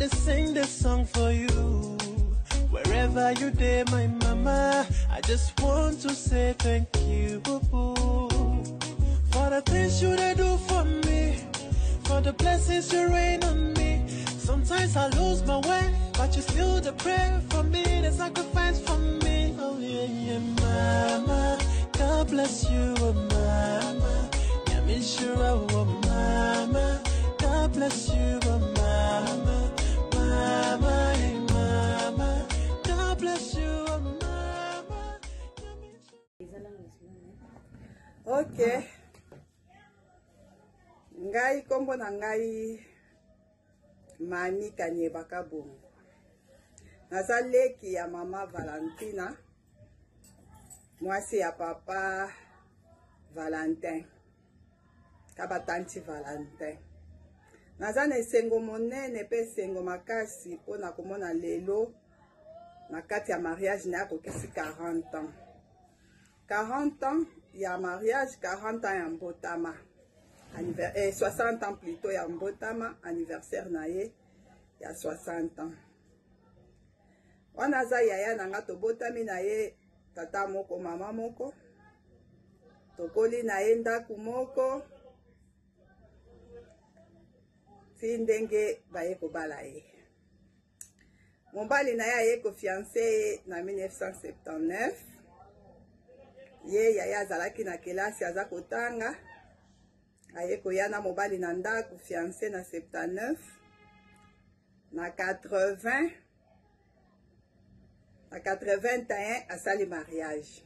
to sing this song for you. Wherever you there, my mama, I just want to say thank you for the things you they do for me, for the blessings you rain on me. Sometimes I lose my way, but you still the prayer for me, the sacrifice for me. Oh yeah, yeah, mama, God bless you, oh mama. Yeah, me sure, oh mama, God bless you, oh mama, mama, hey mama, God bless you, oh mama. Okay. Ngai kombo na ngai Mami Kanyeba Kabongo. Naza leki ya mama Valentina. Mwasi ya papa Valentin. Kaba tanti Valentin. Naza na esengo monene pe esengo makasi pona komona lelo na kati ya mariage na kokisi 40 ans. 40 ans ya mariage, 40 ans ya mbotama. 60 ans plutôt ya mbotama, anniversaire na ye ya 60 ans. Wana za yaya nanga tobotami na ye tata moko mama moko. Tokoli na ye ndaku moko. Ti ndenge baye kobala ye. Mobali na ye aye ko fiancé na 1979. Ye yaya azalaki na kelasi aza kotanga. Aye koyana mobali na ndaku fiancé na 79. Na 80. Na 81 asali mariage.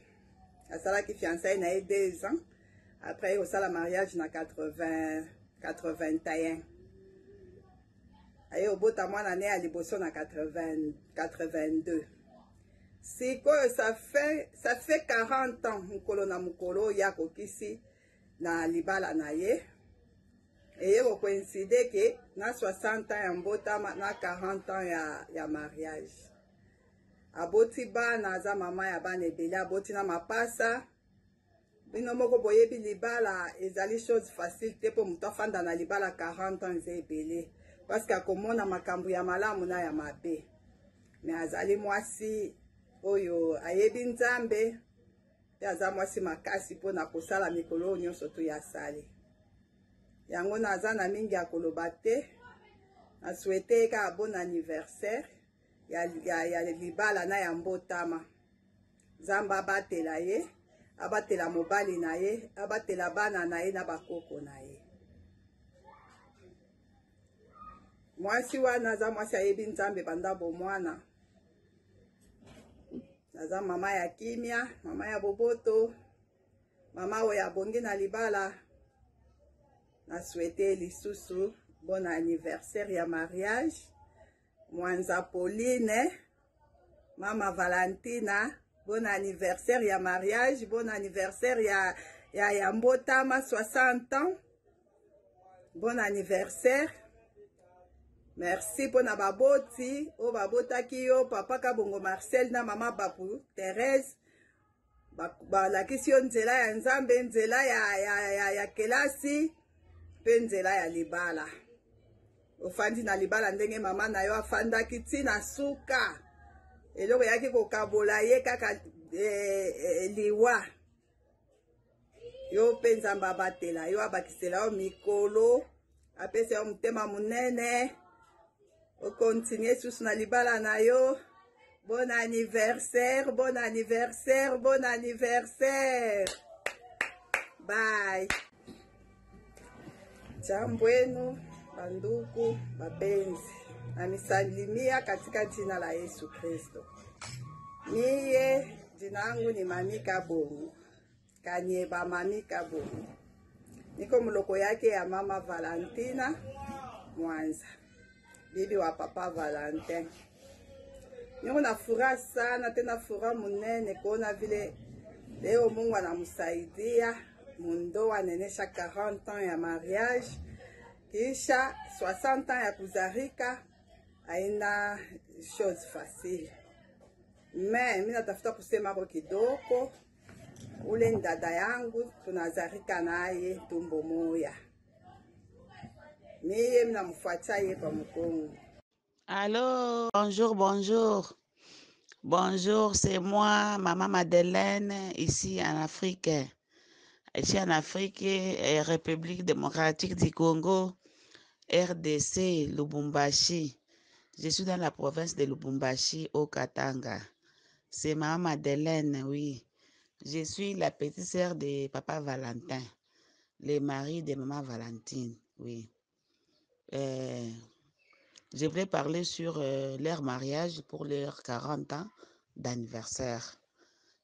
Asalaki fiancé na ye 2 ans. Après il osala mariage na 81. Aye obota mwana ne ya liboso na 82. Sikoyo ça fait 40 ans mukolo na mukolo ya kokisi na libala na ye. Eye ko coïncide ke na 60 ans ya mbotama na 40 ans ya mariage. Aboti bana aza mama ya bana ebele, aboti na mapasa. Bino moko boyebi libala ezali chose facile te po mutu afanda na libala 40 ans eza ebele. Parce que akomona makambo ya malamu na ya mabe. Me azali mwasi oyo ayebi nzambe. Te aza mwasi makasi po na kosala mikolo nyonso to ya sali. Yango na aza na mingi ya koloba te. Na souhaite ka bon anniversaire ya libala na ya mbotama. Zamba abatela ye, abatela mobali na ye, abatela bana na ye na bakoko na ye. Mwasi wana aza mwasi ayebi nzambe banda bomwana. Naza mama ya kimia, mama ya boboto, mama oyo abongi na libala. Na souhaite lisusu bon anniversaire ya mariage. Mwanza Pauline, mama Valentina, bon anniversaire ya mariage, bon anniversaire ya mbotama 60 ans. Bon anniversaire. Merci pour na baboti, o babotaki yo papa Kabongo Marcel na mama Bapu Thérèse. Balakisi yo nzela ya nzambe, nzela ya kelasi, pe nzela ya libala. Ofandi na libala ndenge mama na yo afandaki tina suka. Eloko yaki kokabola ye kaka liwa. Yo pe nzamba batela, yo abakisela yo mikolo, apese yo mutema munene. O continue sous na libala na yo. Bon anniversaire, bon anniversaire, bon anniversaire. Bye. Jambo banduku, bapenzi. Namisalimia katika jina la Yesu Kristo. Miye jina langu ni Mami Kabongo. Kanyeba Mami Kabongo. Niko muloko yake ya mama Valentina Mwanza. Bibi wa papa Valentin. Niko na furaha sana, tena furaha munene kuona vile leo Mungu anamusaidia mundoa nenesha 40 ans ya mariage. Kisha 60 ans ya kuzarika haina chose facile. Mais mimi natafuta kusema kwa kidogo. Ule ndada yangu tunazarika naye tumbo moya. Mimi namfuatia yeye kwa mkongo. Allô, bonjour, bonjour. Bonjour, c'est moi, Maman Madeleine, ici en Afrique. Ici en Afrique, République démocratique du Congo, RDC, Lubumbashi. Je suis dans la province de Lubumbashi, au Katanga. C'est Maman Madeleine, oui. Je suis la petite sœur de Papa Valentin, le mari de Maman Valentine, oui. Je voulais parler sur leur mariage pour leurs 40 ans d'anniversaire.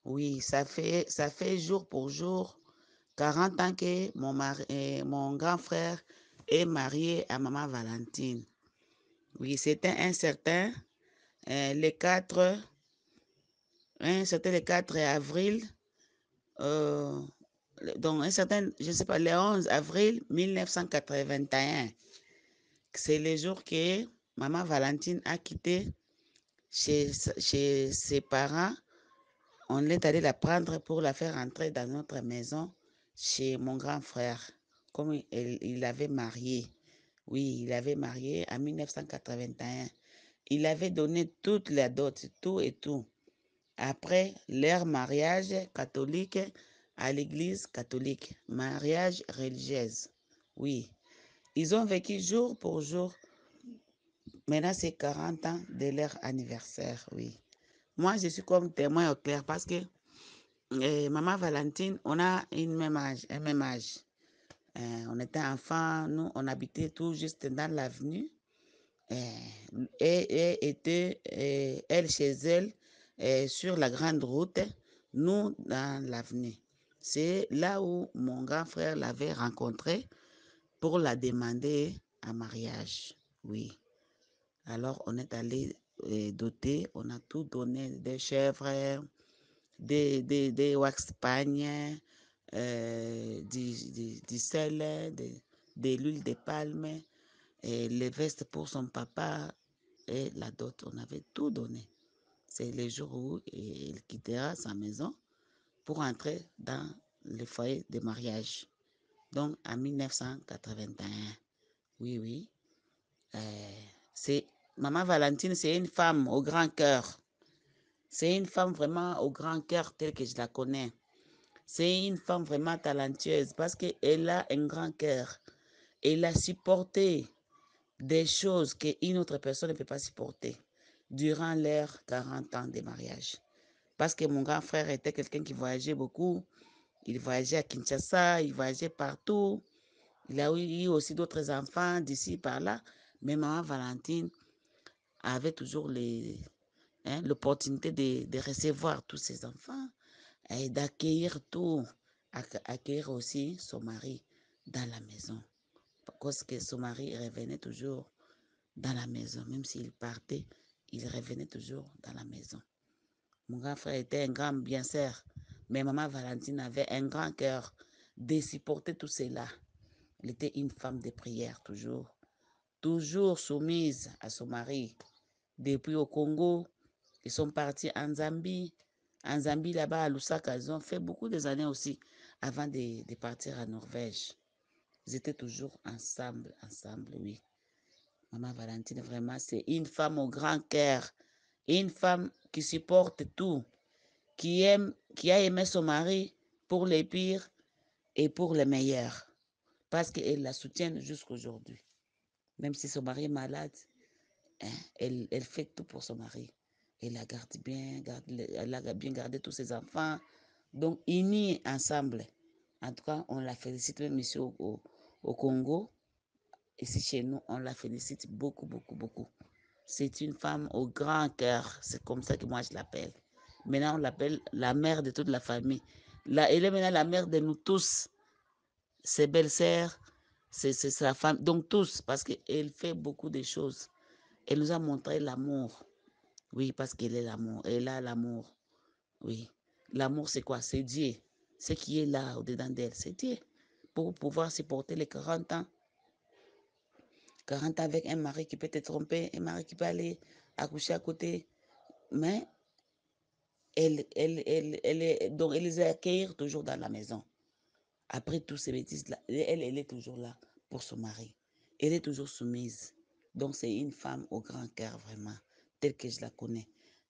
Oui, ça fait jour pour jour 40 ans que mon grand frère est marié à Maman Valentine. Oui, c'était le 4, c'était le 4 avril, donc un certain, je ne sais pas, le 11 avril 1981. C'est le jour que Maman Valentine a quitté chez ses parents. On est allé la prendre pour la faire entrer dans notre maison chez mon grand frère, comme il avait marié. Oui, il avait marié en 1981. Il avait donné toute la dot, tout et tout. Après leur mariage catholique à l'église catholique, mariage religieuse. Oui, ils ont vécu jour pour jour. Maintenant, c'est 40 ans de leur anniversaire, oui. Moi, je suis comme témoin au clair parce que Maman Valentine, on a un même âge. On était enfants, nous, on habitait tout juste dans l'avenue. Et était, elle chez elle, sur la grande route, nous dans l'avenue. C'est là où mon grand frère l'avait rencontrée pour la demander en mariage. Oui. Alors, on est allé doter, on a tout donné, des chèvres, des wax pagne, du sel, de l'huile de palme, et les vestes pour son papa et la dot. On avait tout donné. C'est le jour où il quittera sa maison pour entrer dans le foyer de mariage. Donc en 1981. Oui, oui. C'est Maman Valentine, c'est une femme au grand cœur. C'est une femme vraiment au grand cœur telle que je la connais. C'est une femme vraiment talentueuse parce qu'elle a un grand cœur. Elle a supporté des choses qu'une autre personne ne peut pas supporter durant leurs 40 ans de mariage. Parce que mon grand frère était quelqu'un qui voyageait beaucoup. Il voyageait à Kinshasa, il voyageait partout. Il a eu aussi d'autres enfants d'ici, par là. Mais maman Valentine avait toujours l'opportunité de recevoir tous ses enfants et d'accueillir tout, accueillir aussi son mari dans la maison. Parce que son mari revenait toujours dans la maison. Même s'il partait, il revenait toujours dans la maison. Mon grand frère était un grand bien-sœur, mais maman Valentine avait un grand cœur de supporter tout cela. Elle était une femme de prière, toujours soumise à son mari. Depuis au Congo, ils sont partis en Zambie. En Zambie, là-bas, à Lusaka, ils ont fait beaucoup des années aussi avant de partir en Norvège. Ils étaient toujours ensemble, oui. Maman Valentine, vraiment, c'est une femme au grand cœur. Une femme qui supporte tout, qui a aimé son mari pour les pires et pour les meilleurs. Parce qu'elle la soutient jusqu'aujourd'hui. Même si son mari est malade, hein, elle fait tout pour son mari. Elle la garde bien, elle a bien gardé tous ses enfants. Donc, unis ensemble. En tout cas, on la félicite même ici au Congo. Ici chez nous, on la félicite beaucoup, beaucoup, beaucoup. C'est une femme au grand cœur. C'est comme ça que moi je l'appelle. Maintenant, on l'appelle la mère de toute la famille. Là, elle est maintenant la mère de nous tous. Ses belles-sœurs, c'est sa femme. Donc tous, parce qu'elle fait beaucoup de choses. Elle nous a montré l'amour. Oui, parce qu'elle est l'amour. Elle a l'amour. Oui. L'amour, c'est quoi? C'est Dieu. Ce qui est là, au-dedans d'elle, c'est Dieu. Pour pouvoir supporter les 40 ans. 40 ans avec un mari qui peut te tromper, un mari qui peut aller accoucher à côté. Mais donc elle les accueillir toujours dans la maison. Après tous ces bêtises-là, elle est toujours là pour son mari. Elle est toujours soumise. Donc, c'est une femme au grand cœur, vraiment, telle que je la connais.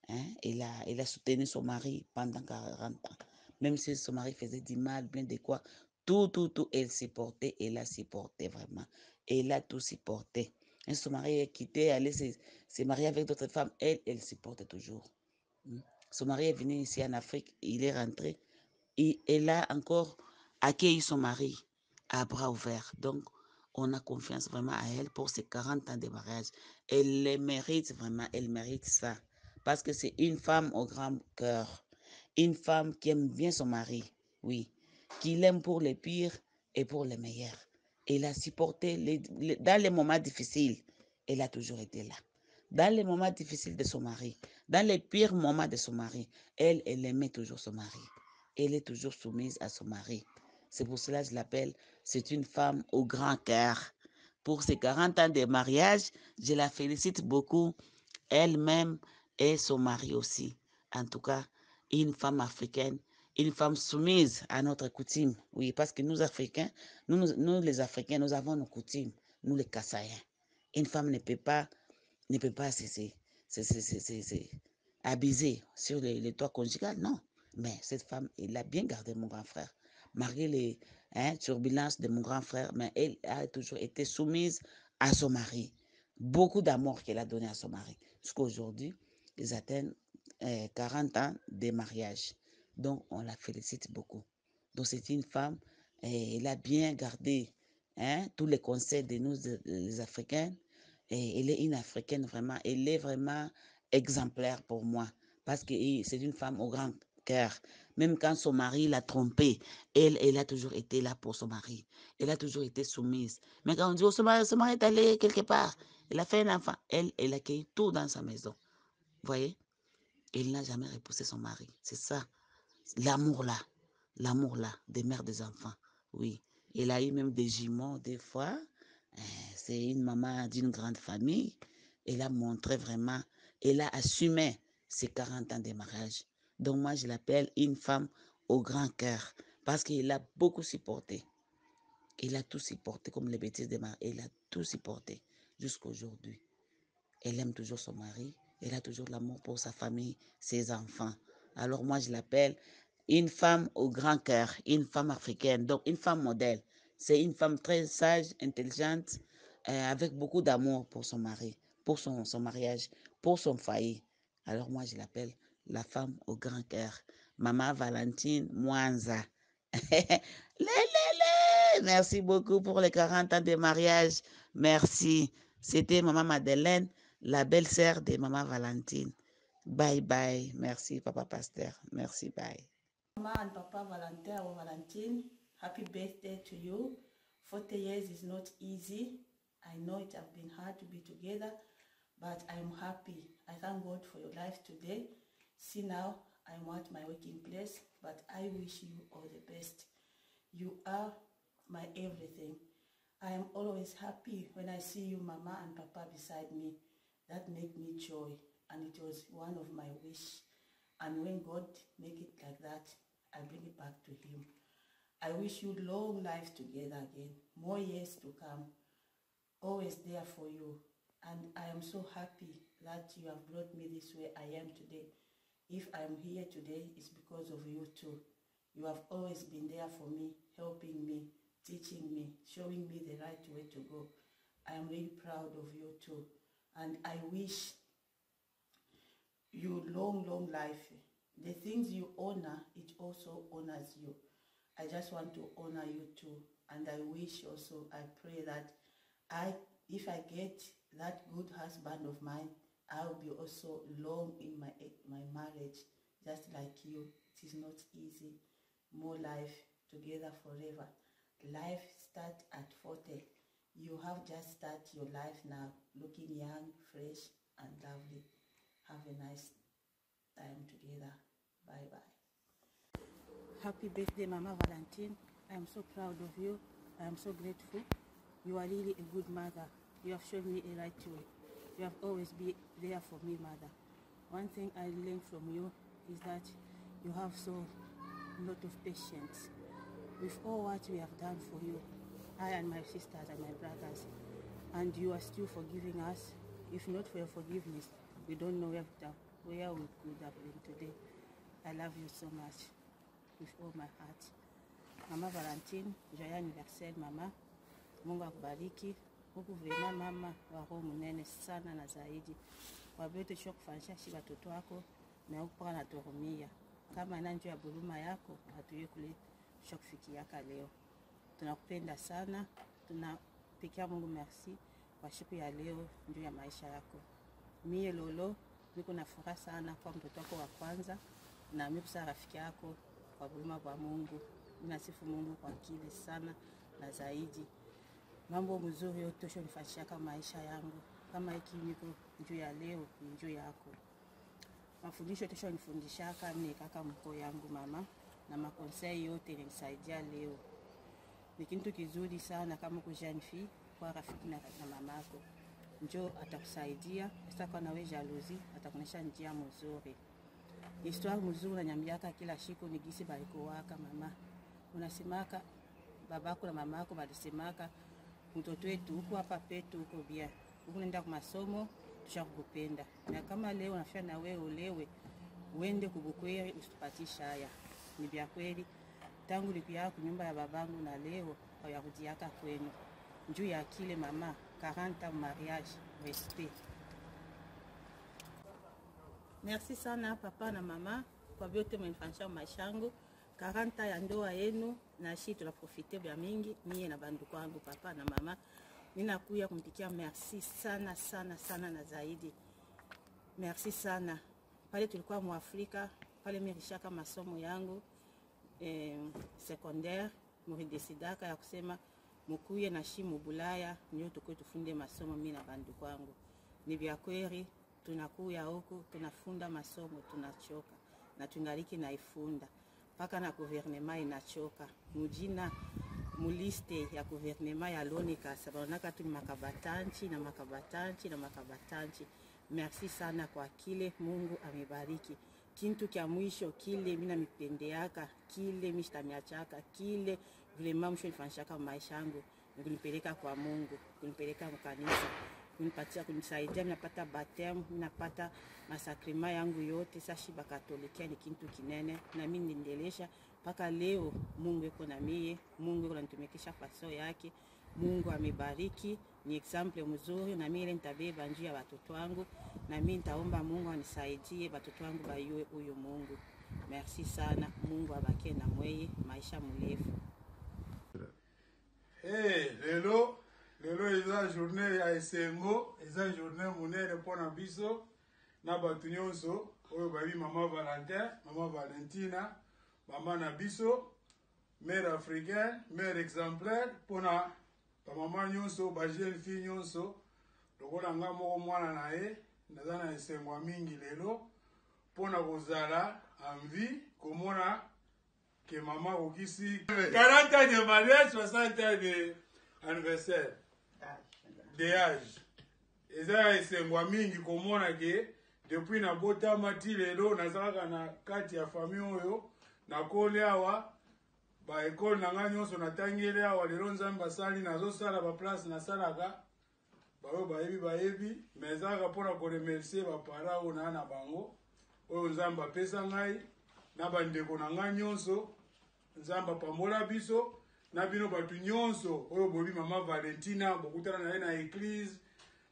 Hein? Elle a soutenu son mari pendant 40 ans. Même si son mari faisait du mal, bien de quoi, tout, elle supportait, elle a supporté vraiment. Elle a tout supporté. Et son mari est quitté, allait se marier avec d'autres femmes, elle supporte toujours. Son mari est venu ici en Afrique, il est rentré, et elle a encore accueilli son mari à bras ouverts. Donc, on a confiance vraiment à elle pour ses 40 ans de mariage. Elle le mérite vraiment, elle mérite ça. Parce que c'est une femme au grand cœur. Une femme qui aime bien son mari, oui. Qui l'aime pour les pires et pour les meilleurs. Elle a supporté dans les moments difficiles. Elle a toujours été là. Dans les moments difficiles de son mari, dans les pires moments de son mari, elle aimait toujours son mari. Elle est toujours soumise à son mari. C'est pour cela que je l'appelle, c'est une femme au grand cœur. Pour ses 40 ans de mariage, je la félicite beaucoup, elle-même et son mari aussi. En tout cas, une femme africaine, une femme soumise à notre coutume. Oui, parce que nous, Africains, nous les Africains, nous avons nos coutumes, nous les Kassaïens. Une femme ne peut pas abuser sur les toits conjugal, non. Mais cette femme, elle a bien gardé mon grand frère. Malgré les turbulences de mon grand frère, mais elle a toujours été soumise à son mari. Beaucoup d'amour qu'elle a donné à son mari. Jusqu'à aujourd'hui, ils atteignent 40 ans de mariage. Donc, on la félicite beaucoup. Donc, c'est une femme, elle a bien gardé tous les conseils de nous, les Africains. Et elle est une Africaine vraiment, elle est vraiment exemplaire pour moi. Parce que c'est une femme au grand cœur. Même quand son mari l'a trompée, elle a toujours été là pour son mari. Elle a toujours été soumise. Mais quand on dit, oh, son mari est allé quelque part, elle a fait un enfant, elle accueille tout dans sa maison. Vous voyez? Elle n'a jamais repoussé son mari. C'est ça, l'amour là, des mères des enfants. Oui. Elle a eu même des jumeaux des fois. C'est une maman d'une grande famille. Elle a montré vraiment, elle a assumé ses 40 ans de mariage. Donc moi, je l'appelle une femme au grand cœur parce qu'elle a beaucoup supporté. Elle a tout supporté comme les bêtises de mari. Elle a tout supporté jusqu'à aujourd'hui. Elle aime toujours son mari. Elle a toujours l'amour pour sa famille, ses enfants. Alors moi, je l'appelle une femme au grand cœur, une femme africaine, donc une femme modèle. C'est une femme très sage, intelligente, avec beaucoup d'amour pour son mari, pour son mariage, pour son foyer. Alors moi, je l'appelle la femme au grand cœur. Maman Valentine Mwanza. Merci beaucoup pour les 40 ans de mariage. Merci. C'était Maman Madeleine, la belle-sœur de Maman Valentine. Bye bye. Merci, Papa Pasteur. Merci, bye. Mama and Papa Valentin or Valentine, happy birthday to you. 40 years is not easy. I know it has been hard to be together, but I'm happy. I thank God for your life today. See now, I'm at my working place, but I wish you all the best. You are my everything. I am always happy when I see you, Mama and Papa, beside me. That make me joy, and it was one of my wish. And when God make it like that, I bring it back to him. I wish you long life together again, more years to come, always there for you. And I am so happy that you have brought me this way I am today. If I'm here today, it's because of you too. You have always been there for me, helping me, teaching me, showing me the right way to go. I am really proud of you too. And I wish you long life. The things you honor, it also honors you. I just want to honor you too. And I wish also, I pray that if I get that good husband of mine, I'll be also long in my marriage, just like you. It is not easy. More life together forever. Life starts at 40. You have just started your life now, looking young, fresh, and lovely. Have a nice time together. Bye-bye. Happy birthday, Mama Valentine. I am so proud of you. I am so grateful. You are really a good mother. You have shown me a right way. You have always been there for me, Mother. One thing I learned from you is that you have so lot of patience. With all what we have done for you, I and my sisters and my brothers, and you are still forgiving us. If not for your forgiveness, we don't know where we could have been today. I love you so much with all my heart. Mama Valentine, joyeux anniversaire mama. Mungu akubariki. Huku vrema mama wa roho munene sana na zaidi. Kwa vyote chua kufanisha shi watoto wako na huku na tuhumia. Kama nanjo ya buluma yako, hatuye kule chua kufikiaka leo. Tunakupenda sana. Tunapikia Mungu merci kwa siku ya leo ndio ya maisha yako. Mie Lolo, niko na furaha sana kwa mtoto wako wa kwanza na mimi kusa rafiki yako kwa buluma kwa Mungu. Ninasifu Mungu kwa kile sana na zaidi. Mambo mzuri yote tosho nifanyia kama maisha yangu. Kama hiki niko njoo ya leo njoo yako. Mafundisho tosho nifundisha kama ni kaka mko yangu mama na makonsei yote nilisaidia leo. Ni kitu kizuri sana kama kujanfi kwa rafiki na mamako. Njoo atakusaidia, sasa kwa nawe jalousie atakuonyesha njia mzuri. Histoire mzuri na nyambiaka kila siku ni gisi bariko waka mama. Unasemaka babako na mamako balisemaka mtoto wetu huko hapa petu huko bien. Huko nenda kwa masomo tushakupenda. Na kama leo unafanya na wewe ulewe uende kubukweli usipatisha haya. Ni bia kweli tangu lipia kunyumba ya babangu na leo hayarudiaka kwenu. Njoo ya kile mama 40 mariage respect. Merci sana papa na mama kwa vyote mmenifanyia maisha yangu. 40 ya ndoa yenu na shi tunaprofite vya mingi mie na bandu kwangu papa na mama. Ninakuya kumpikia merci sana sana sana na zaidi. Merci sana. Pale tulikuwa mu Afrika, pale nilishaka masomo yangu secondaire, muridesidaka ya kusema mukuye na shi mu Bulaya ndio tukwe tufunde masomo mimi na bandu kwangu. Ni vya kweli tunakuya huku tunafunda masomo tunachoka na tungaliki naifunda. Paka na gouvernement inachoka. Mujina muliste ya gouvernement ya Lonika sabonaka tu makabatanchi na makabatanchi na makabatanchi. Merci sana kwa kile Mungu amebariki. Kintu kia mwisho kile mina mipendeaka, kile mishitamiachaka, kile vraiment mwisho nifanyishaka maisha yangu. Kunipeleka kwa Mungu, kunipeleka mkanisa, kunipatia kunisaidia napata baptême, napata masakrima yangu yote. Sashi bakatolikia ni kintu kinene na mimi niendelesha mpaka leo. Mungu yuko na mie, Mungu ananitumikisha faso yake. Mungu amebariki, ni example mzuri na mimi nitabeba njia ya watoto wangu na mimi nitaomba Mungu anisaidie watoto wangu bayue huyo Mungu. Merci sana, Mungu abaki na mweye maisha mrefu. Lelo eza journée ya esengo, eza journée monene pona biso na batu nyonso oyo babi mama Valentin, mama Valentina, mama na biso, mère africaine, mère exemplaire pona ba mama nyonso, ba jeune fille nyonso. Lokola nga moko mwana na ye, naza na esengo mingi lelo pona kozala en vie komona que maman okisi 40 ans de mariage, 60 ans de anniversaire de âge. Eza esengwa mingi komona ke depuis na botama ti lelo nazalaka na kati ya famille oyo nakoli awa ba ekole na nga nyonso natangeli awa lelo nzambe asali nazosala ba place nasalaka bayo bayebi mais ezalaka mpona koremercier bapara oyo naa na bango oyo nzambe apesa ngai na bandeko na nga nyonso. Nzamba pambola biso na bino batu nyonso oyo bobi mama Valentina bokutana na ye na église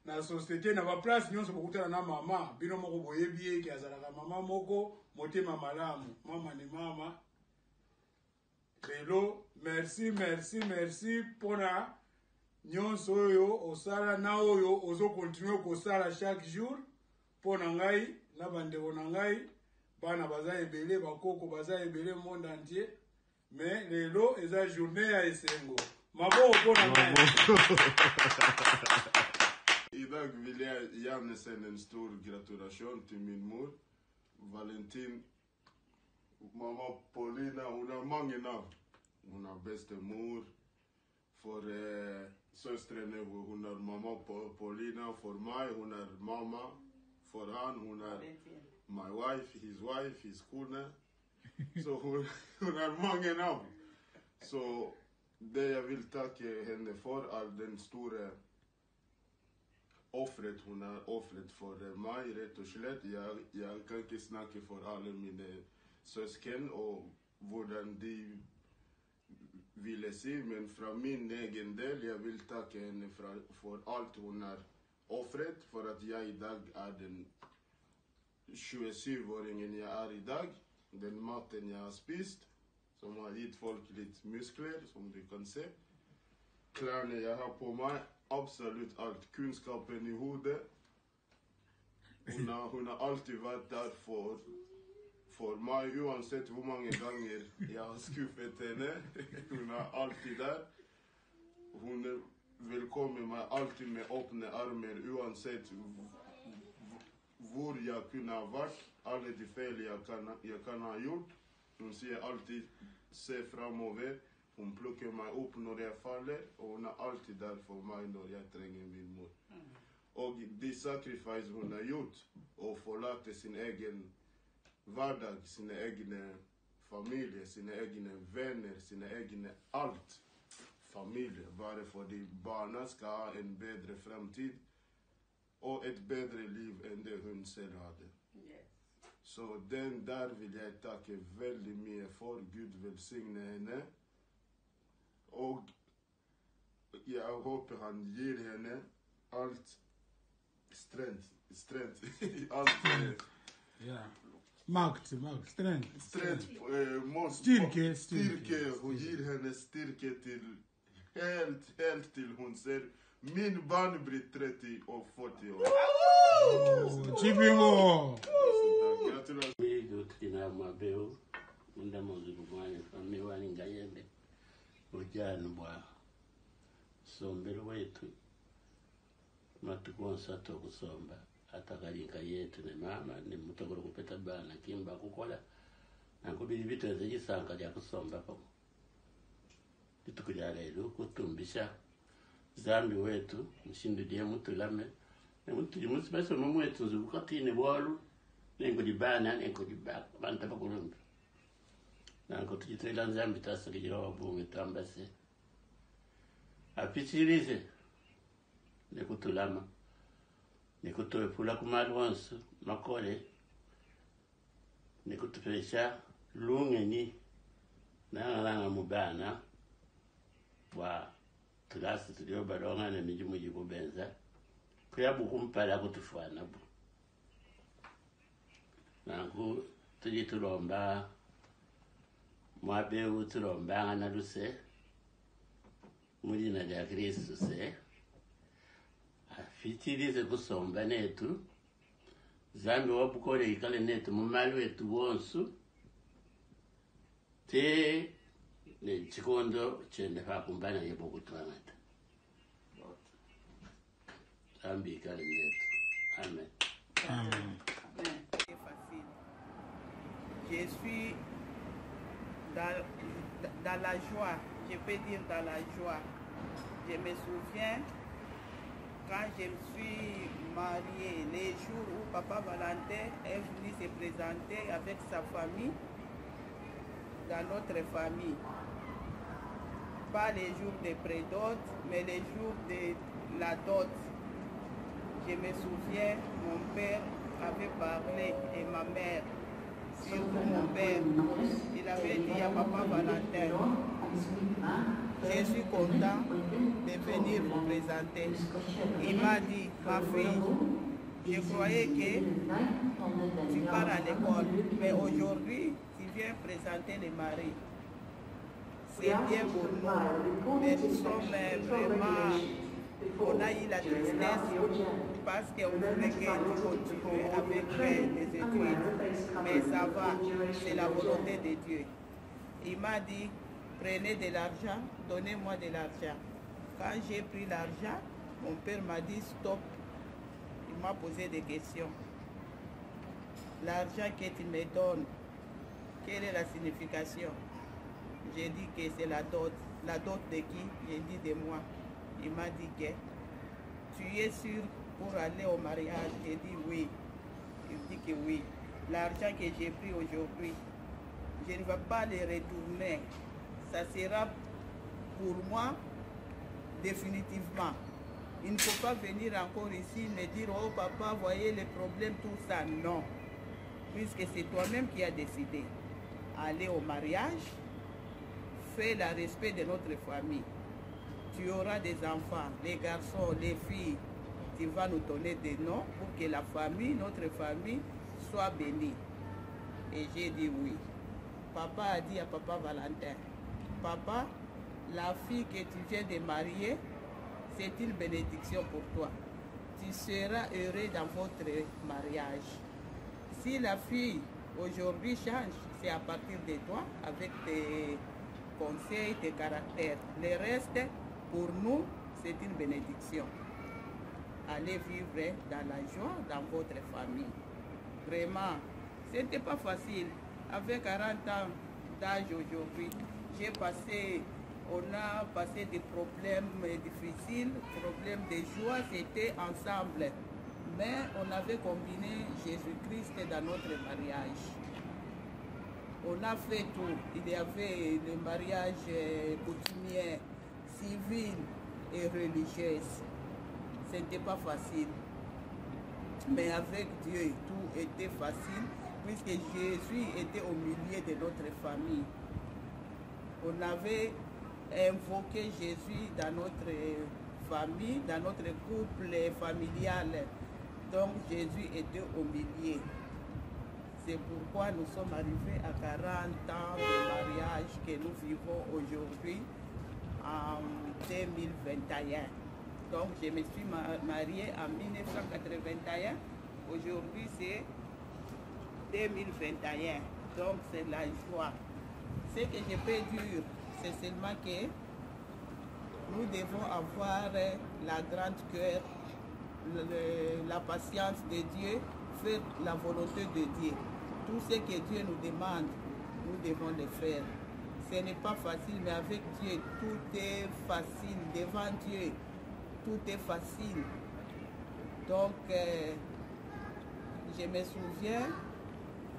na société na ba place nyonso bokutana na mama bino moko boyebi ye ki azalaka mama moko motema malamu. Mama ni mama. Lelo merci pona nyonso oyo osala na oyo ozo continuer kosala chaque jour pona ngai na bandeko na ngai bana baza ebele bakoko baza ebele monde entier. Mais lelo eza journée ya esengo. Maboko pona ngai. Idag vill jag gärna sända en stor gratulation till min mor Valentin. Mamma Paulina, hon har många namn. Hon har bästa mor för söstren, hon har mamma Paulina för mig, hon har mamma för han, hon har my wife, his kone. Så hon har många namn. Så det jag vill tacka henne för är den stora offret hon har offret för mig rätt och slett. Jag kan inte snacka för alla mina sösken och hurdan de ville se, men från min egen del, jag vill tacka henne för allt hon har offret för att jag idag är den 27-åringen jag är idag. Den maten jag har spist, som har gett folk lite muskler, som du kan se. Kläderna jag har på mig, absolut allt. Kunskapen i huvudet. Hon har alltid varit där för mig, oavsett hur många gånger jag har skuffat henne. Hon är alltid där. Hon välkomnar mig alltid med öppna armar, oavsett var jag kunde ha varit. Alla de fel jag kan ha gjort. Hon säger alltid se framöver. Hon plockar mig upp när jag faller. Och hon är alltid där för mig när jag tränger min mor. Och det sacrifice hon har gjort och förlåter sin egen vardag, sina egna familjer, sina egna vänner, sina egna allt. Familjer, bara för att barnen ska ha en bättre framtid och ett bättre liv än det hon själv hade. Yes. Så den där vill jag tacka väldigt mycket för. Gud välsigne henne. Och jag hoppas han ger henne allt strength. Allt Ja. Makt, strength. Styrke. Hon ger henne styrka till helt till hon ser min barn blir 30 och 40 år. Chibingo! Gratulationer. Migo tina mabeo unda mozibu mwana famiwa ngayembe ujana bwa sombero wetu matukonsa tokusomba atakalinga yetu ne mama ne mutogoro kupeta bana kimba kukola nakubiri biteze gisanga lya kusomba ko litukulya lero kutumbisha zambi wetu mshindu die mutulame ne mutuli musibaso mumwetu zukatine bwalu nengo di bana nengo di bak banta bakulundu nango tujitela nzambi tasakijira wabunge tambase apitirize nekutulama nekutoepula kumalwansu makole nekutupesha lungeni nanga mubana wa tulasi tuliobalonga na mijumu jikubenza kuyabu kumpala kutufana bu nangu tujitulomba mwabeu tulomba na luse mulina lya Kristo se afitirize kusomba netu zambi wabukole ikale netu mumalu wetu wonsu te ne chikondo chende hakumbana yebo kutwangata zambi ikale netu. Amen. Amen. C'est facile. Je suis dans la joie, je peux dire dans la joie. Je me souviens quand je me suis mariée, les jours où Papa Valentin est venu se présenter avec sa famille dans notre famille. Pas les jours de pré-dot, mais les jours de la dot. Je me souviens, mon père avait parlé et ma mère, surtout mon père, il avait dit à Papa Valentin, je suis content de venir vous présenter. Il m'a dit, ma fille, je croyais que tu pars à l'école, mais aujourd'hui, tu viens présenter les maris. C'est bien pour nous, mais nous sommes vraiment, on a eu la tristesse parce qu'on voulait que tu continues avec les études. Mais ça va, c'est la volonté de Dieu. Il m'a dit, prenez de l'argent, donnez-moi de l'argent. Quand j'ai pris l'argent, mon père m'a dit stop. Il m'a posé des questions. L'argent que tu me donnes, quelle est la signification? J'ai dit que c'est la dot. La dot de qui? J'ai dit de moi. Il m'a dit que tu es sûr pour aller au mariage? J'ai dit oui. Il dit que oui. L'argent que j'ai pris aujourd'hui, je ne vais pas le retourner. Ça sera pour moi définitivement. Il ne faut pas venir encore ici me dire, oh papa, voyez les problèmes, tout ça. Non. Puisque c'est toi-même qui as décidé. Aller au mariage, fais le respect de notre famille. Tu auras des enfants, les garçons, les filles. Tu vas nous donner des noms pour que la famille, notre famille, soit bénie. Et j'ai dit oui. Papa a dit à papa Valentin, papa, la fille que tu viens de marier, c'est une bénédiction pour toi. Tu seras heureux dans votre mariage. Si la fille aujourd'hui change, c'est à partir de toi, avec tes conseils, tes caractères. Le reste, pour nous, c'est une bénédiction. Allez vivre dans la joie dans votre famille. Vraiment, ce n'était pas facile. Avec 40 ans d'âge aujourd'hui, on a passé des problèmes difficiles, problèmes de joie, c'était ensemble. Mais on avait combiné Jésus-Christ dans notre mariage. On a fait tout. Il y avait le mariage coutumier, civil et religieux. Ce n'était pas facile. Mais avec Dieu, tout était facile, puisque Jésus était au milieu de notre famille. On avait invoqué Jésus dans notre famille, dans notre couple familial. Donc Jésus était au milieu. C'est pourquoi nous sommes arrivés à 40 ans de mariage que nous vivons aujourd'hui en 2021. Donc je me suis mariée en 1981. Aujourd'hui c'est 2021. Donc c'est la joie. Ce que je peux dire, c'est seulement que nous devons avoir la grande cœur, la patience de Dieu, faire la volonté de Dieu. Tout ce que Dieu nous demande, nous devons le faire. Ce n'est pas facile, mais avec Dieu, tout est facile. Devant Dieu, tout est facile. Donc, je me souviens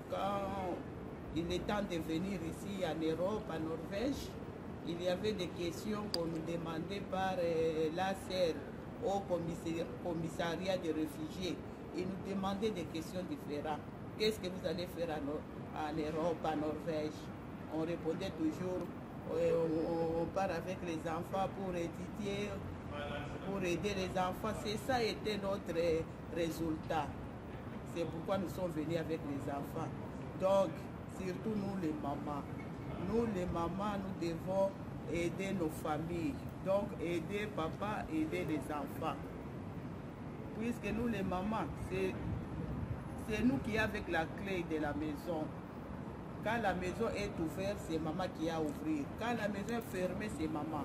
quand il est temps de venir ici en Europe, en Norvège, il y avait des questions qu'on nous demandait par l'ACR au commissariat des réfugiés. Ils nous demandaient des questions différentes. Qu'est-ce que vous allez faire en Europe, en Norvège? On répondait toujours, on part avec les enfants pour étudier, pour aider les enfants. C'est ça était notre résultat. C'est pourquoi nous sommes venus avec les enfants. Donc, surtout nous les mamans. Nous les mamans, nous devons aider nos familles. Donc, aider papa, aider les enfants. Puisque nous les mamans, c'est nous qui avec la clé de la maison. Quand la maison est ouverte, c'est maman qui a ouvert. Quand la maison est fermée, c'est maman.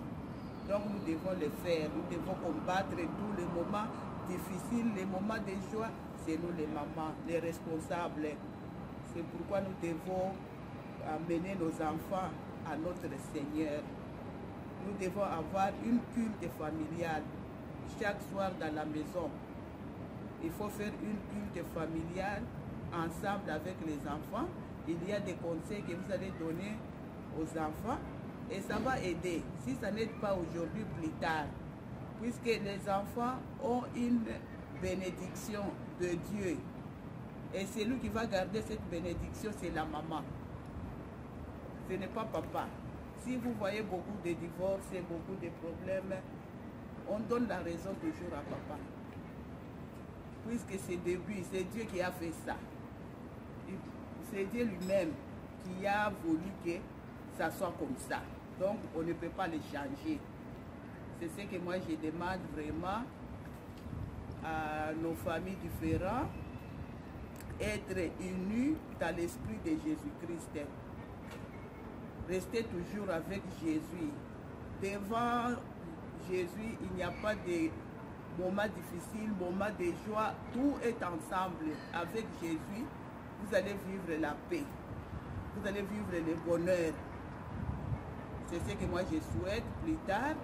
Donc nous devons le faire. Nous devons combattre tous les moments difficiles, les moments de joie. C'est nous les mamans, les responsables. C'est pourquoi nous devons amener nos enfants à notre Seigneur. Nous devons avoir une culte familiale chaque soir dans la maison. Il faut faire une culte familiale ensemble avec les enfants. Il y a des conseils que vous allez donner aux enfants et ça va aider. Si ça n'aide pas aujourd'hui, plus tard. Puisque les enfants ont une bénédiction de Dieu. Et celui qui va garder cette bénédiction, c'est la maman. Ce n'est pas papa. Si vous voyez beaucoup de divorces et beaucoup de problèmes, on donne la raison toujours à papa. Puisque c'est début, c'est Dieu qui a fait ça. C'est Dieu lui-même qui a voulu que ça soit comme ça. Donc, on ne peut pas le changer. C'est ce que moi, je demande vraiment à nos familles différentes, être unis dans l'esprit de Jésus-Christ. Rester toujours avec Jésus. Devant Jésus, il n'y a pas de moments difficiles, moments de joie. Tout est ensemble. Avec Jésus, vous allez vivre la paix. Vous allez vivre le bonheur. C'est ce que moi je souhaite plus tard.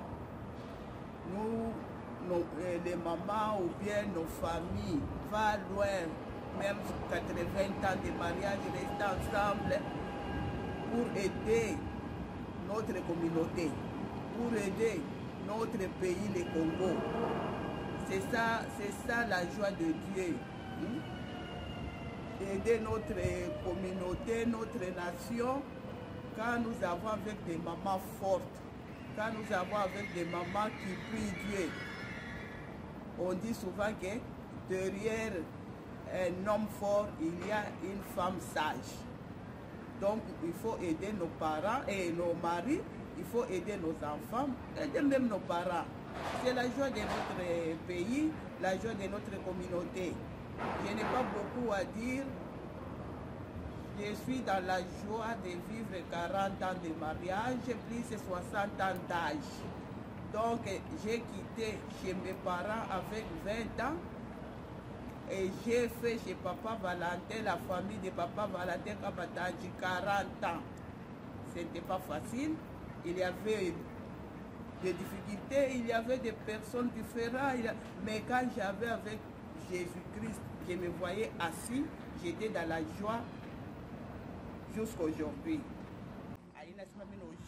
Nous, les mamans ou bien nos familles, va loin, même 80 ans de mariage, rester ensemble pour aider notre communauté, pour aider notre pays, le Congo. C'est ça la joie de Dieu. Aider notre communauté, notre nation, quand nous avons avec des mamans fortes, quand nous avons avec des mamans qui prient Dieu. On dit souvent que derrière un homme fort, il y a une femme sage. Donc il faut aider nos parents et nos maris, il faut aider nos enfants, aider même nos parents. C'est la joie de notre pays, la joie de notre communauté. Je n'ai pas beaucoup à dire. Je suis dans la joie de vivre 40 ans de mariage, plus de 60 ans d'âge. Donc j'ai quitté chez mes parents avec 20 ans et j'ai fait chez Papa Valentin, la famille de Papa Valentin Kabatanji, 40 ans. Ce n'était pas facile. Il y avait des difficultés, il y avait des personnes différentes. Mais quand j'avais avec Jésus-Christ, je me voyais assis, j'étais dans la joie jusqu'aujourd'hui.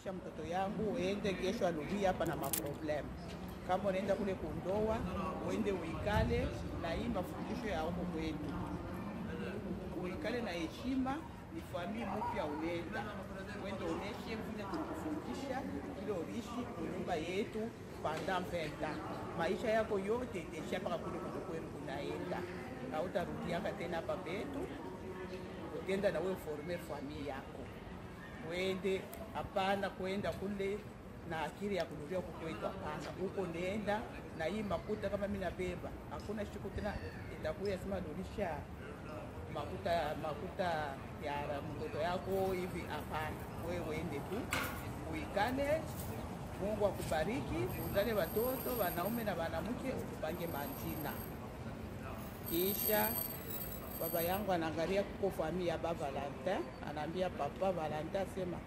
Mtoto yangu uende kesho arudi hapa na maproblemu. Kama unaenda kule kundoa, uende uikale na hii mafundisho ya huko kwetu. Uikale na heshima, ni familia mpya unaenda. Uende oneshe vile tukufundisha, vile ulishi nyumba yetu pendant 20 ans. Maisha yako yote itaisha mpaka kule kwetu kunaenda. Hautarudiaka tena hapa petu. Utenda na wewe forme familia yako. Uende hapana kwenda kule na akili ya kunuria kukwetu, hapana. Huko nenda na hii makuta kama mimi nabeba. Hakuna siku tena itakuya sema dolisha makuta ya mtoto yako hivi, hapana. Wewe uende tu uikane, Mungu akubariki, uzale watoto wanaume na wanamke, upange majina. Kisha baba yangu anaangalia kuko familia ya Baba Valentin, anaambia Papa Valentin, sema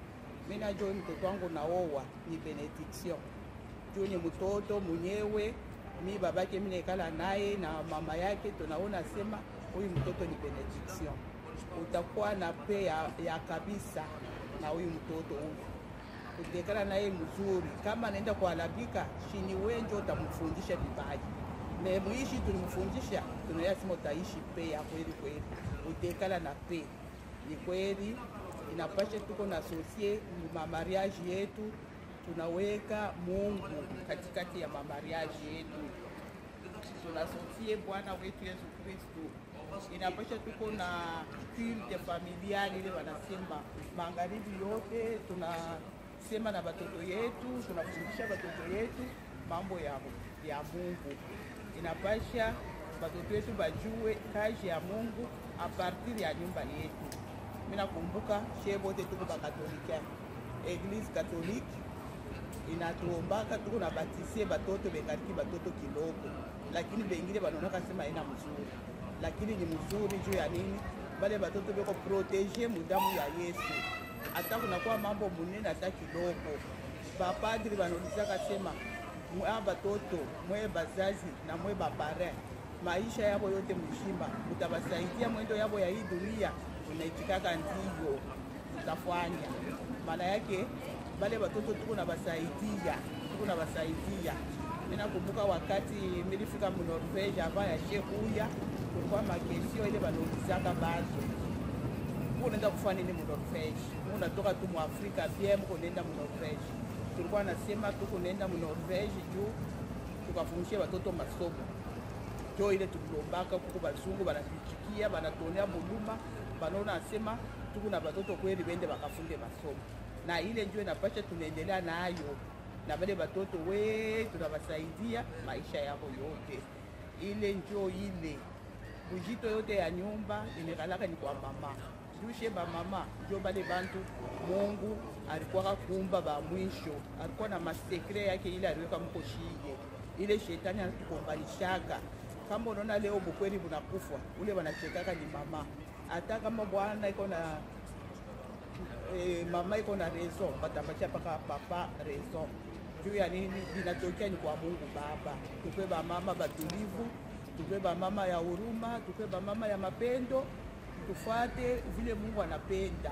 mimi najua mtoto wangu naoa ni benediction. Juu ni mtoto mwenyewe, mimi babake mimi nikala naye na mama yake, tunaona sema huyu mtoto ni benediction. Utakuwa na pe ya kabisa na huyu mtoto huyu. Utekala naye mzuri, kama anaenda kualabika, shini wenjo utamfundisha vibaya. Na muishi tulimfundisha, tunayasema utaishi pe ya kweli kweli. Utekala na pe. Ni kweli, inapasha tuko na asosie mamariaji yetu, tunaweka Mungu katikati ya mamariaji yetu. Tunasosie Bwana wetu Yesu Kristo. Inapasha tuko na culte familiale ile wanasema magharibi yote, tunasema na watoto yetu, tunafundisha watoto yetu mambo ya Mungu. Inapasha watoto wetu bajue kazi ya Mungu a partir ya nyumba yetu. Mimi nakumbuka shehe wote tuko ba Katolika. Eglise Catholique inatuombaka tuko na batisie batoto bekariki batoto kidogo. Lakini bengine wanaona sema ina mzuri. Lakini ni mzuri juu ya nini? Wale batoto beko proteger mudamu ya Yesu. Hata kunakuwa mambo munene hata kidogo. Bapadri wanaulizaka sema mwe batoto, mwe bazazi na mwe bapare, maisha yabo yote mshima, utabasaidia mwendo yabo ya hii dunia, unaitikaka ndiyo utafanya. Maana yake wale watoto tuko na basaidia. Mimi nakumbuka wakati nilifika mu Norvège hapa ya Shekuya, kulikuwa makesio ile wanaulizaka bazo. Unaenda kufanya nini mu Norvège? Unatoka tu mu Afrika bien mko nenda mu Norvège. Tulikuwa nasema tuko nenda mu Norvège juu tukafundisha watoto masomo. Jo ile tulilombaka kuko bazungu banatuchikia, banatonea muluma, banaona nasema tuko na watoto kweli bende bakafunde masomo. Na ile njoo inapasha tunaendelea nayo. Na wale watoto wetu tunawasaidia maisha yao yote. Ile njoo ile bujito yote ya nyumba imekalaka ni kwa mama. Jushe ba mama, jo bale bantu Mungu alikuwa kumba ba mwisho. Alikuwa na masekre yake ile aliweka mko shige. Ile shetani anatukombalishaka. Kama unaona leo bukweli bunakufa, ule wanachekaka ni mama. Hata kama bwana iko na mama iko na raison, batapatia paka papa raison. Juu ya nini? Binatokea ni kwa Mungu Baba. Tukwe ba mama batulivu, tukwe ba mama ya huruma, tukwe ba mama ya mapendo. Tufuate vile Mungu anapenda.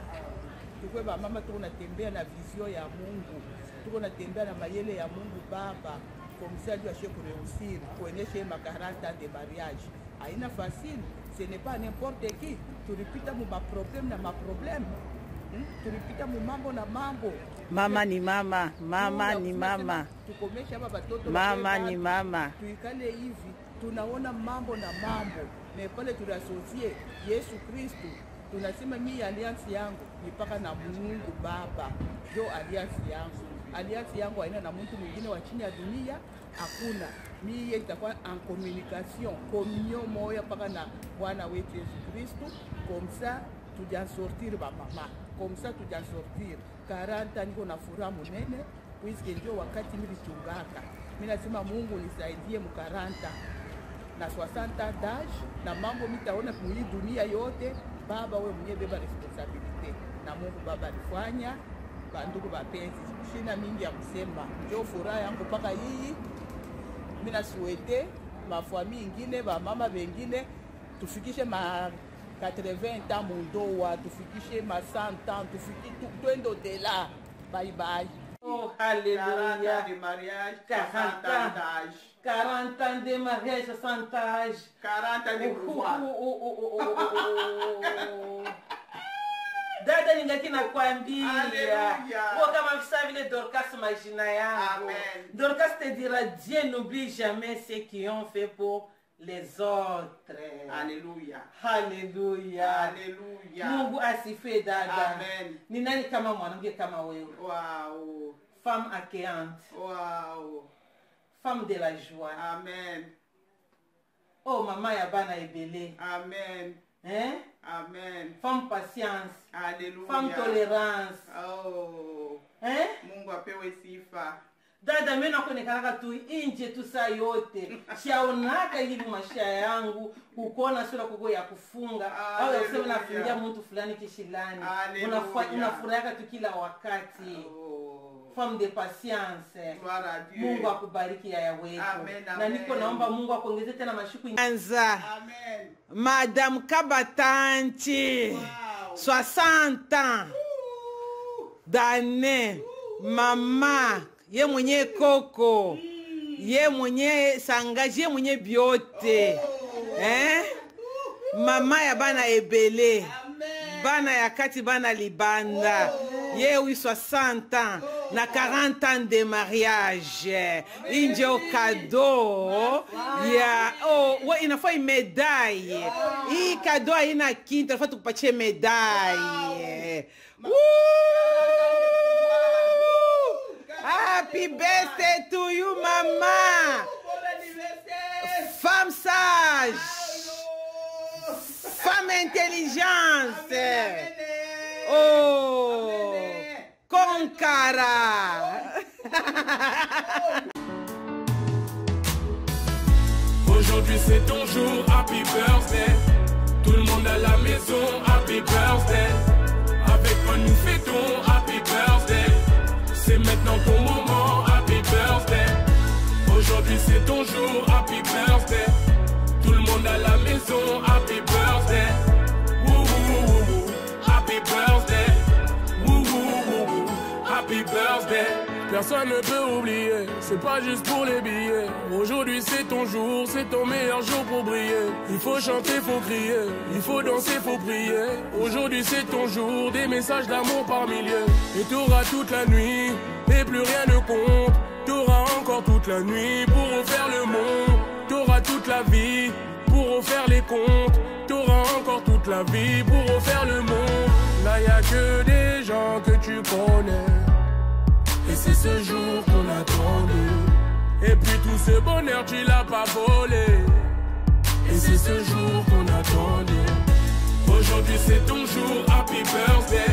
Tukwe ba mama tuko natembea na vizio ya Mungu. Tuko natembea na mayele ya Mungu Baba. comme ça lui achète pour réussir, kuonyesha ma 40 ans de mariage. Haina facile, ce n'est pas n'importe qui. Tulipita mu ma problème na ma problème. Tulipita mu mambo na mambo. Mama ni mama, mama ni mama. Tukomesha hapa watoto. Mama ni mama. Tuikale hivi, tunaona mambo na mambo. Na pale tunasosie Yesu Kristo. Tunasema mimi alliance yangu ni paka na Mungu Baba. Ndio alliance yangu. Alliance yangu haina na mtu mwingine wa chini ya dunia, hakuna. Mimi itakuwa en communication, communion moja paka na Bwana wetu Yesu Kristo. Comme ça tuja sortir ba mama. Comme ça tuja sortir. 40 niko na furaha munene, puisque ndio wakati mimi chungaka. Mimi nasema Mungu nisaidie mu 40 na 60 d'âge na mambo mitaona kwa dunia yote. Baba wewe mwenyewe beba responsibility. Na Mungu Baba alifanya. Bandugu bapenzi, sina mingi ya kusema. Ndio furaha yangu paka hii. Mimi nasuete mafamii ingine, ba mama wengine tufikishe ma 80 ans mundoa, tufikishe ma 100 ans, tufikishe twende au-delà. Bye bye. Oh, alléluia. 40 ans de mariage, 40 ans d'âge. 40 ans de mariage, 60 âge. 40 ans de pouvoir. Dada ningaki nakwambia. Kwa kama visa vile Dorcas majina yangu. Dorcas te dira Dieu n'oublie jamais ceux qui ont fait pour les autres. Alléluia. Alléluia. Alléluia. Mungu asifiwe dada. Amen. Ni nani kama mwanamke kama wewe? Wow. Femme accueillante. Wow. Femme de la joie. Amen. Oh mama ya bana ebele. Amen. Hein? Amen. Femme patience. Alléluia. Femme tolérance. Oh. Hein? Mungu apewe sifa. Dada mimi nakuonekana tu nje tu saa yote. Shaonaka hivi maisha yangu kukuona sura kuko ya kufunga au ya kusema nafungia mtu fulani kishilani. Unafurahi tu kila wakati. Femme de patience. Mungu akubariki ya wewe. Na niko naomba Mungu akuongezee tena mashuku. Anza. Amen. Madame Kabatanchi. Wow. 60 ans d'années. Mama, ye mwenye koko. Ye mwenye sangaji, ye mwenye biote. Mama ya bana ebele. Bana ya kati bana libanda. Ye oui 60 ans. Na 40 ans de mariage. Inje au cadeau. Ya ouais inafaa médaille. Hii cadeau haina kinta, inafaa tukupatie médaille. Happy birthday to you mama. Femme sage. Femme intelligente. Oh. Concara. Aujourd'hui c'est ton jour, happy birthday. Tout le monde à la maison, happy birthday. Avec moi nous fêtons, happy birthday. C'est maintenant ton moment, happy birthday. Aujourd'hui c'est ton jour, happy birthday. Tout le monde à la maison, happy birthday. Woo woo woo woo, happy birthday. Happy birthday. Personne ne peut oublier, c'est pas juste pour les billets. Aujourd'hui c'est ton jour, c'est ton meilleur jour pour briller. Il faut chanter, faut crier, il faut danser, faut prier. Aujourd'hui c'est ton jour, des messages d'amour par milliers. Et t'auras toute la nuit, et plus rien ne compte. T'auras encore toute la nuit pour refaire le monde. T'auras toute la vie pour refaire les comptes. T'auras encore toute la vie pour refaire le monde. Là y'a que des gens que tu connais. Et c'est ce jour qu'on attendait. Et puis tout ce bonheur tu l'as pas volé. Et c'est ce jour qu'on attendait. Aujourd'hui c'est ton jour, happy birthday.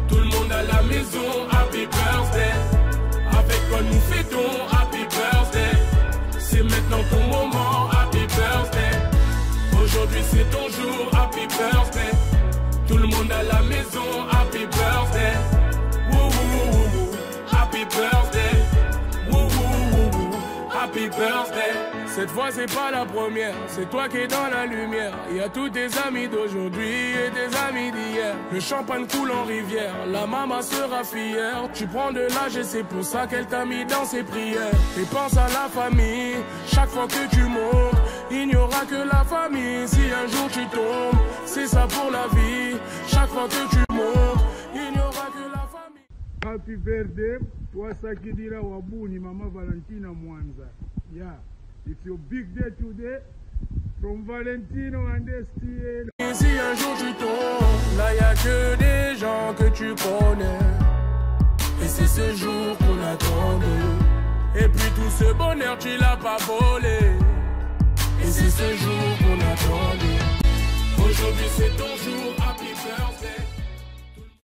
Tout le monde à la maison, happy birthday. Avec toi nous fêtons, happy birthday. C'est maintenant ton moment, happy birthday. Aujourd'hui c'est ton jour, happy birthday. Tout le monde à la maison, happy birthday. Woo woo woo woo, happy birthday. Woo woo woo woo, happy birthday. Cette fois c'est pas la première, c'est toi qui es dans la lumière. Il y a tous tes amis d'aujourd'hui et tes amis d'hier. Le champagne coule en rivière, la maman sera fière. Tu prends de l'âge et c'est pour ça qu'elle t'a mis dans ses prières. Et pense à la famille, chaque fois que tu montes, il n'y aura que la famille. Si un jour tu tombes, c'est ça pour la vie. Chaque fois que tu montes, il n'y aura que la famille. Happy birthday, Wasakidira Wabuni, Mama Valentina Mwanza. Yeah. It's your big day today from Valentino and STL. Et si un jour tu tombes, là y a que des gens que tu connais. Et c'est ce jour qu'on attendait. Et puis tout ce bonheur tu l'as pas volé. Et c'est ce jour qu'on attendait. Aujourd'hui c'est ton jour.